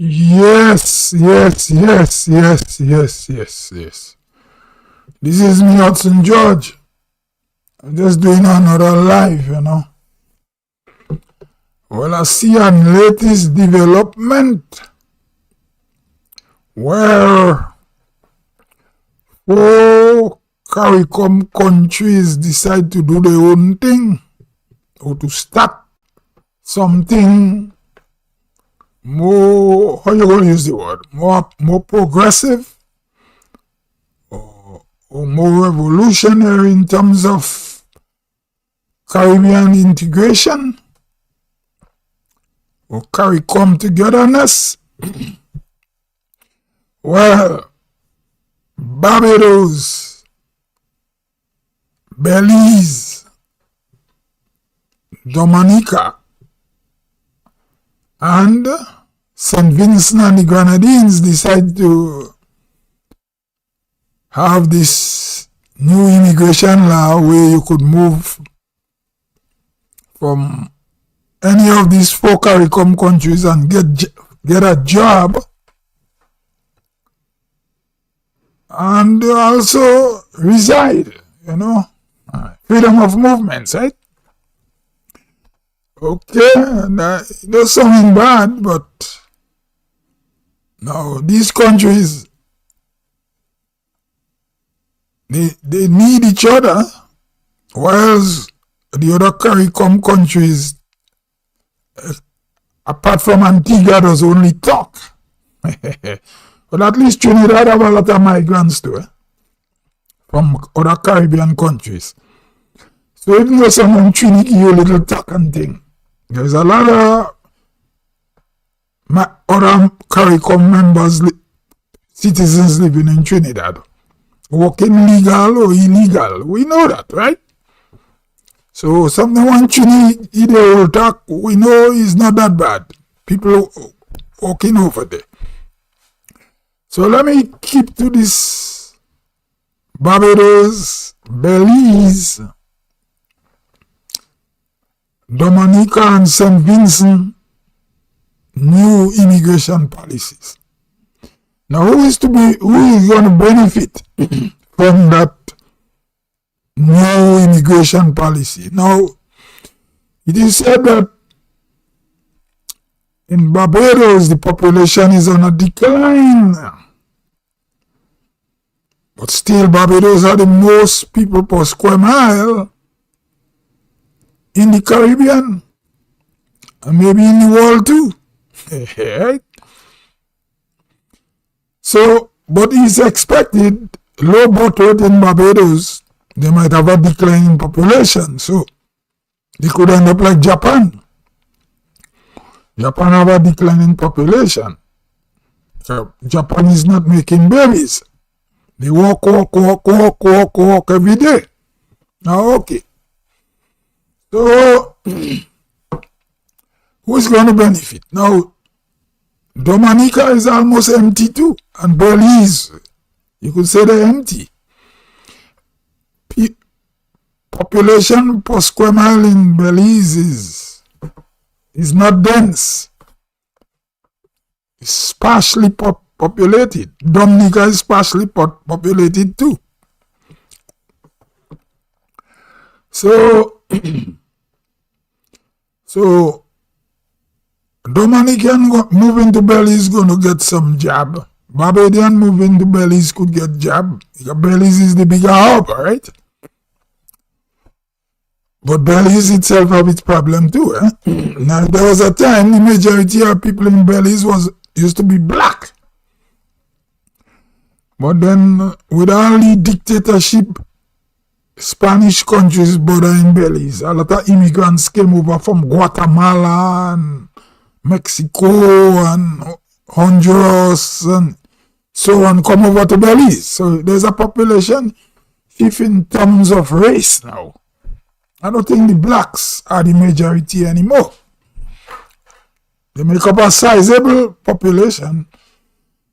Yes, yes, yes, yes, yes, yes, yes. This is me, Hudson George. I'm just doing another live. Well, I see a latest development where four Caricom countries decide to do their own thing or to start something more, how you going to use the word, more progressive or more revolutionary in terms of Caribbean integration or Caricom togetherness. Well, Barbados, Belize, Dominica and St. Vincent and the Grenadines decide to have this new immigration law where you could move from any of these four Caricom countries and get a job and also reside, freedom of movements, right? Okay, there's something bad, but now these countries, they need each other, whilst the other Caricom countries, apart from Antigua, does only talk. But at least Trinidad have a lot of migrants too, from other Caribbean countries. So even though someone Trinidad give you a little talk and thing, there's a lot of other Caricom members, citizens living in Trinidad, working legal or illegal. We know that, right? So something one Trinidad will talk, we know is not that bad. People walking over there. So let me keep to this Barbados, Belize, Dominica and St. Vincent new immigration policies. Now who is going to benefit from that new immigration policy? Now it is said that in Barbados the population is on a decline. But still, Barbados are the most people per square mile in the Caribbean and maybe in the world too. Right? So, but it's expected low birth rate in Barbados, they might have a decline in population. So, they could end up like Japan. Japan have a decline in population. So Japan is not making babies. They walk every day. Now, okay. So, who's going to benefit? Now, Dominica is almost empty too. And Belize, you could say they're empty. Population per square mile in Belize is not dense. It's sparsely populated. Dominica is sparsely populated too. So Dominican moving to Belize is going to get some job. Barbadian moving to Belize could get job. Belize is the bigger hub, right? But Belize itself have its problem too. Now there was a time the majority of people in Belize used to be black. But then with all the dictatorship, Spanish countries bordering Belize, a lot of immigrants came over from Guatemala and Mexico and Honduras and so on, come over to Belize. So there's a population shift in terms of race now. I don't think the blacks are the majority anymore. They make up a sizable population,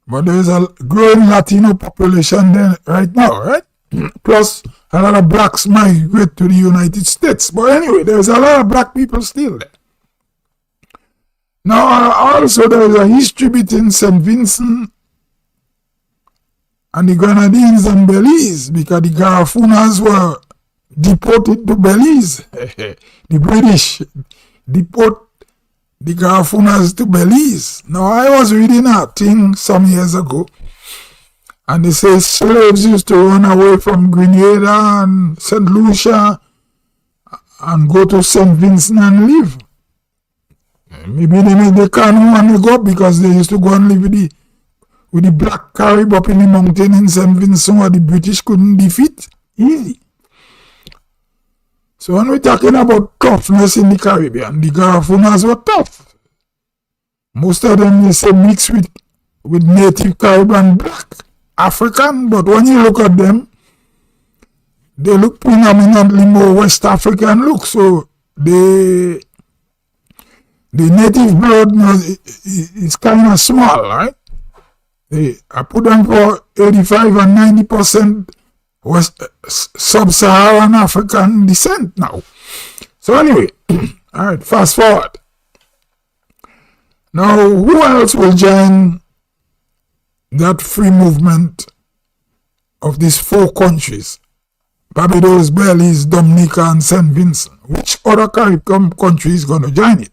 but there's a growing Latino population there right now, right? Plus, a lot of blacks migrate to the United States. But anyway, there's a lot of black people still there. Now, also there is a history between St. Vincent and the Grenadines and Belize, because the Garafunas were deported to Belize. The British deport the Garafunas to Belize. Now, I was reading a thing some years ago, and they say slaves used to run away from Grenada and St. Lucia and go to St. Vincent and live. Maybe they can't want to go because they used to go and live with the Black Carib up in the mountain in St. Vincent where the British couldn't defeat. Easy. So when we're talking about toughness in the Caribbean, the Garafunas were tough. Most of them, they say, mixed with native Caribbean black African, but when you look at them, they look predominantly more West African look. So the native blood is kind of small, right? I put them for 85 and 90% West sub-Saharan African descent now. So anyway, all right, fast forward. Now, who else will join that free movement of these 4 countries? Barbados, Belize, Dominica and St. Vincent. Which other Caricom country is going to join it?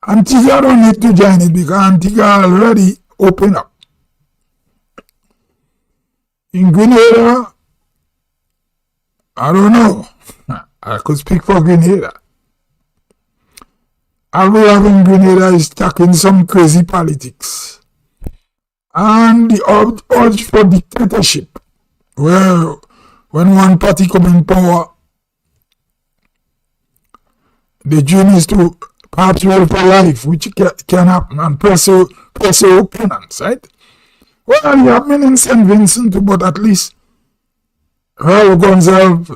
Antigua don't need to join it because Antigua already opened up. In Grenada, I don't know. I could speak for Grenada. All we have in Grenada is talking some crazy politics. And the urge for dictatorship, where when one party come in power, the dream is to perhaps rule for life, which can happen, and pursue opponents, right? Well, you have been in St. Vincent too, but at least Raul Gonzalez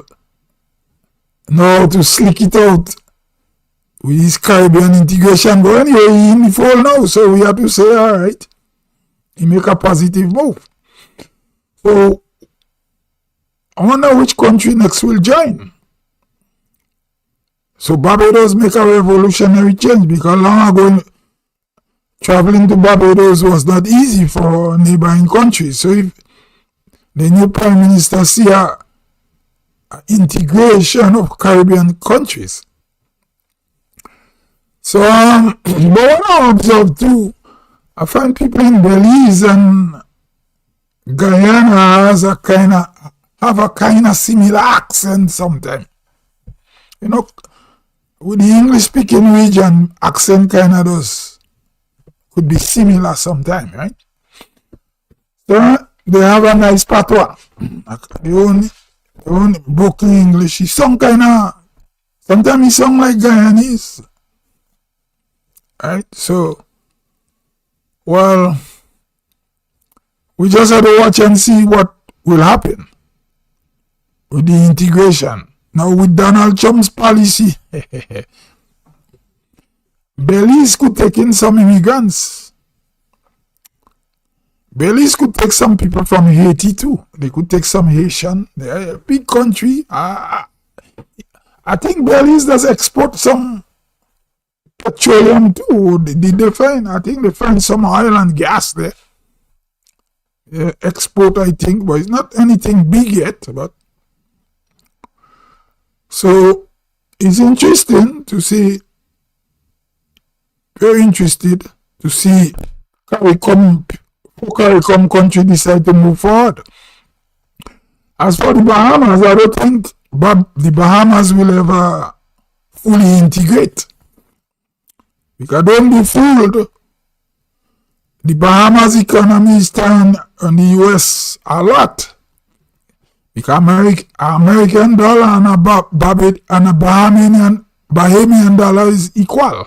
know how to slick it out with his Caribbean integration. But anyway, he's in the fall now, so we have to say, all right, he make a positive move. So I wonder which country next will join. So Barbados make a revolutionary change, because long ago traveling to Barbados was not easy for neighboring countries. So if the new Prime Minister see a integration of Caribbean countries. So but what I observe too, I find people in Belize and Guyana have a kind of similar accent sometimes. You know, with the English speaking region, accent kind of could be similar sometimes, right? So they have a nice patois. The only broken English. He sung sometimes he sung like Guyanese. Right? So, well, we just have to watch and see what will happen with the integration. Now with Donald Trump's policy, Belize could take in some immigrants. Belize could take some people from Haiti too. They could take some Haitian. They're a big country. I think Belize does export some petroleum too. Did they find? I think they find some oil and gas there. Export, I think, but it's not anything big yet. But so it's interesting to see. Very interested to see Caricom country decide to move forward. As for the Bahamas, I don't think the Bahamas will ever fully integrate. Because don't be fooled. The Bahamas economy is turned on the US a lot. Because American dollar and a Bahamian dollar is equal.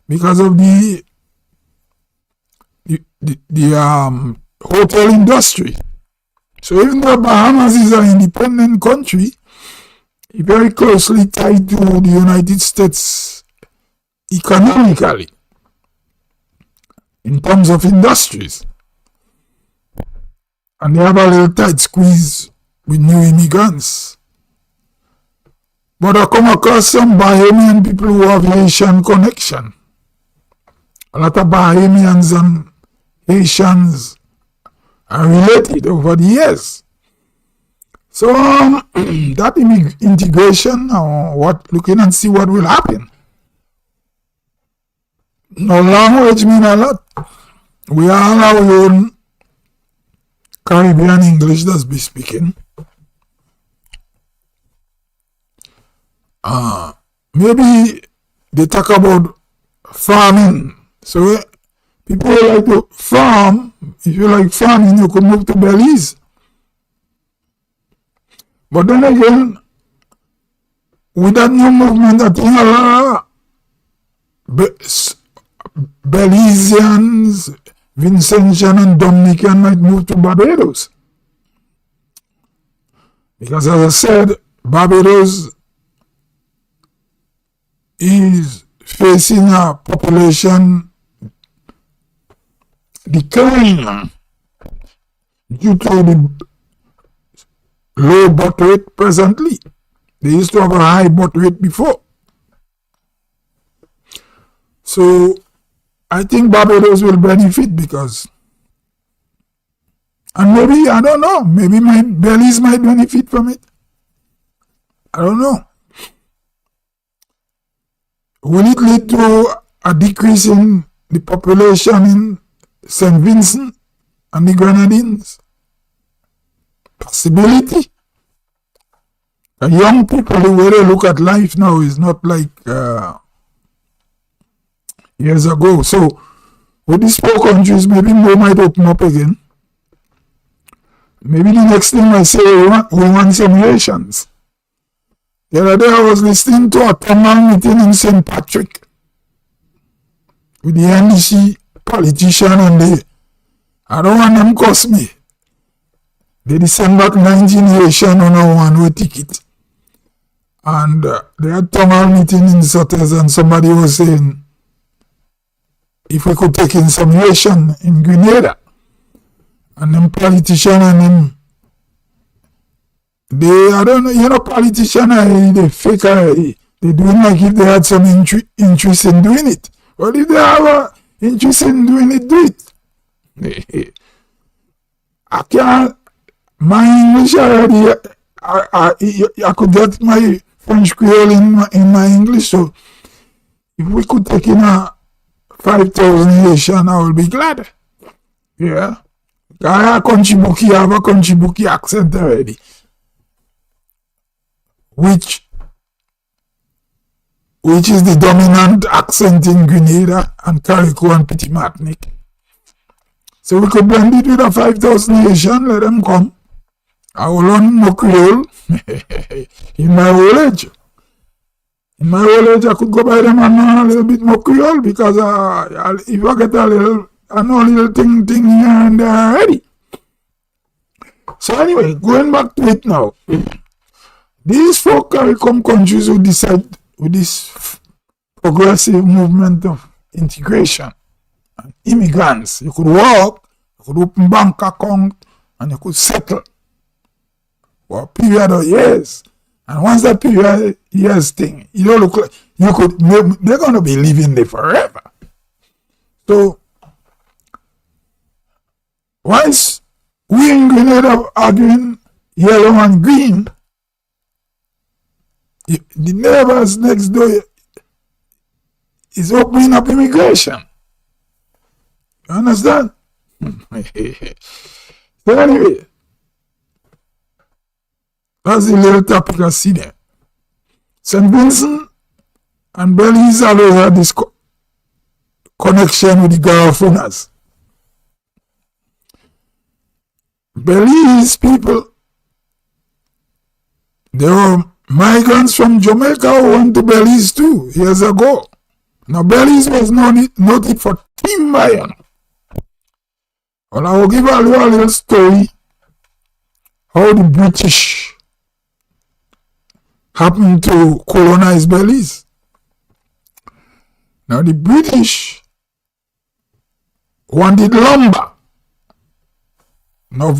Because of the hotel industry. So even though Bahamas is an independent country, it's very closely tied to the United States economically in terms of industries. And they have a little tight squeeze with new immigrants. But I come across some Bahamian people who have Haitian connection. A lot of Bahamians and Haitians are related over the years. So that integration, looking and see what will happen. Now, language mean a lot. We all have our own Caribbean English that's be speaking. Maybe they talk about farming. So people like to farm. If you like farming, you could move to Belize. But then again, with that new movement, I think a lot of Belizeans, Vincentian and Dominican might move to Barbados. Because as I said, Barbados is facing a population decline due to the low birth rate presently. They used to have a high birth rate before. So I think Barbados will benefit because, and maybe, I don't know, maybe my Belize might benefit from it. I don't know. Will it lead to a decrease in the population in St. Vincent and the Grenadines? Possibility. The young people, the way they look at life now is not like years ago. So with these poor countries, maybe more might open up again. Maybe the next thing I say, we want some Haitians. The other day I was listening to a town meeting in St. Patrick with the NDC politician, and I don't want them cost me. They send back 19 Haitian on a one-way ticket. And they had town meeting in Sotters, and somebody was saying if we could take in some Haitian in Grenada. And them politician and them, I don't know, you know, politician, they fake, they doing like if they had some interest in doing it. Well, if they have an interest in doing it, do it. I can't, my English already, I could get my French Creole in my English, so if we could take in a 5,000 Haitian, I will be glad. Yeah. I have a country bookie accent already. Which is the dominant accent in Grenada and Caricom and Petit Martinique. So we could blend it with a 5,000 Haitian, let them come. I will learn more Creole in my old age. In my old age, I could go by them and learn a little bit more Creole because if I get I know a little thing here and there already. So anyway, going back to it now. These four Caricom countries who decide with this progressive movement of integration and immigrants, you could work, you could open bank account, and you could settle for a period of years. And once that period of years thing, you don't look like they're going to be living there forever. So once we in Grenada arguing yellow and green, the neighbors next door is opening up immigration. You understand? So anyway, that's the little topic I see there. St. Vincent and Belize always had this connection with the Garifuna. Belize people, they were migrants from Jamaica who went to Belize too years ago. Now Belize was noted for timber. Well, I will give you a little story how the British happened to colonize Belize. Now the British wanted lumber. Now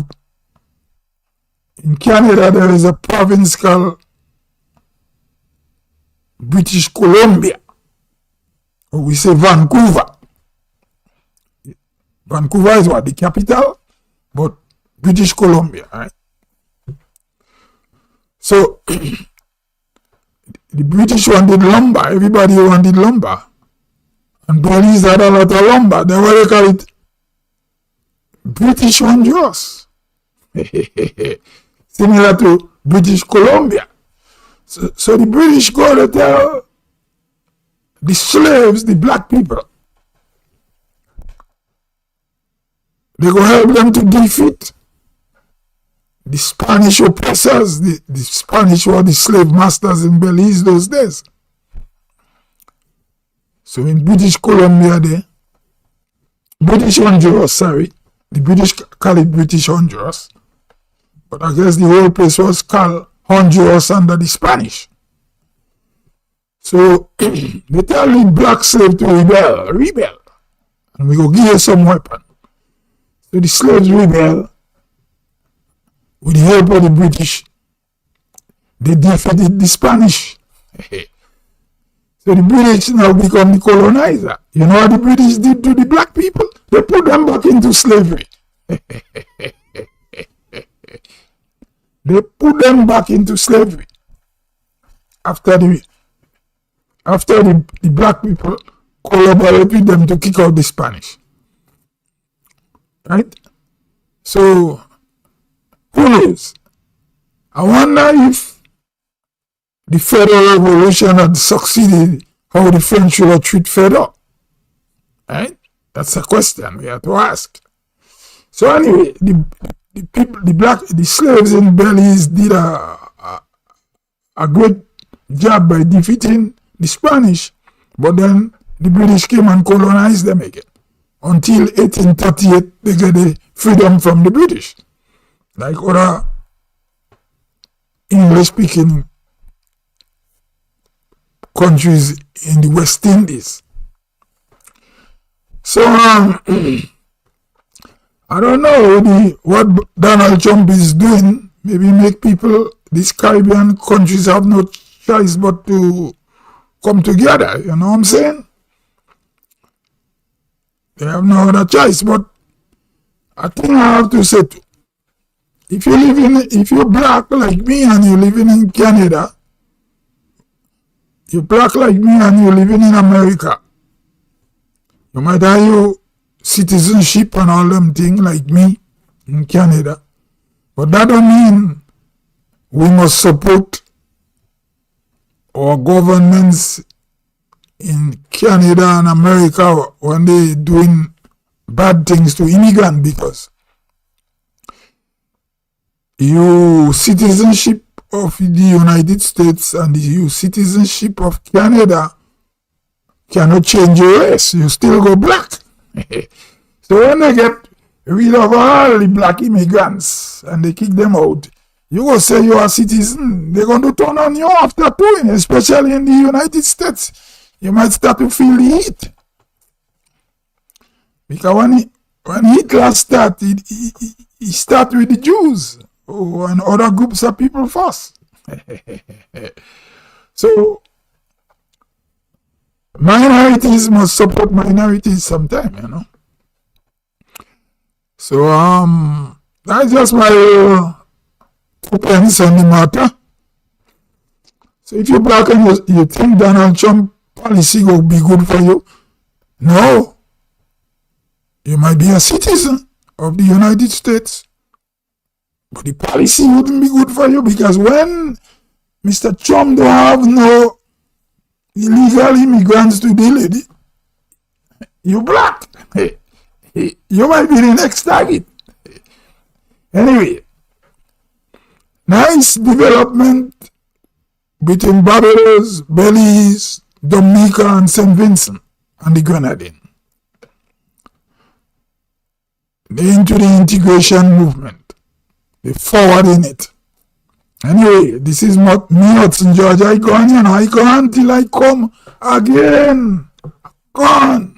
in Canada there is a province called British Columbia, or we say Vancouver. Vancouver is what? The capital? But British Columbia, right? So, the British wanted lumber. Everybody wanted lumber. And Belize had a lot of lumber. That's why they call it British Honduras. Similar to British Columbia. So the British go to tell the slaves, the black people, they go help them to defeat the Spanish oppressors. The Spanish were the slave masters in Belize those days. So in British Columbia there, British Honduras, sorry, the British call it British Honduras, but I guess the whole place was called Honduras under the Spanish. So they tell the black slave to rebel, and we go give you some weapon. So the slaves rebel. With the help of the British, they defeated the Spanish. So the British now become the colonizer. You know what the British did to the black people? They put them back into slavery. They put them back into slavery. After the black people collaborated with them to kick out the Spanish. Right? So, who knows? I wonder if the Federal Revolution had succeeded, how the French would have treated Federal. Right? That's a question we have to ask. So anyway, the slaves in Belize did a great job by defeating the Spanish, but then the British came and colonized them again. Until 1838, they get the freedom from the British. Like other English-speaking countries in the West Indies. So, I don't know what Donald Trump is doing. Maybe make people, these Caribbean countries have no choice but to come together. You know what I'm saying? They have no other choice. But I think I have to say, if you're black like me and you're living in Canada, you're black like me and you're living in America, you might have your citizenship and all them things like me in Canada, but that don't mean we must support our governments in Canada and America when they doing bad things to immigrants, because your citizenship of the United States and your citizenship of Canada cannot change your race. You still go black. So when they get rid of all the black immigrants and they kick them out, you go say you are a citizen. They're going to turn on you after doing, especially in the United States. You might start to feel the heat. Because when Hitler started, he started with the Jews and other groups of people first. So, minorities must support minorities sometime, you know. So, that's just my 2 pence on the matter. So, if you're black and you think Donald Trump policy will be good for you, no. You might be a citizen of the United States, but the policy wouldn't be good for you, because when Mr. Trump don't have no illegal immigrants to deal with, you're black. You might be the next target. Anyway, nice development between Barbados, Belize, Dominica and St. Vincent and the Grenadines. They're into the integration movement. They're forwarding it. Anyway, this is me, Hudson George. I go on till I come again. Gone.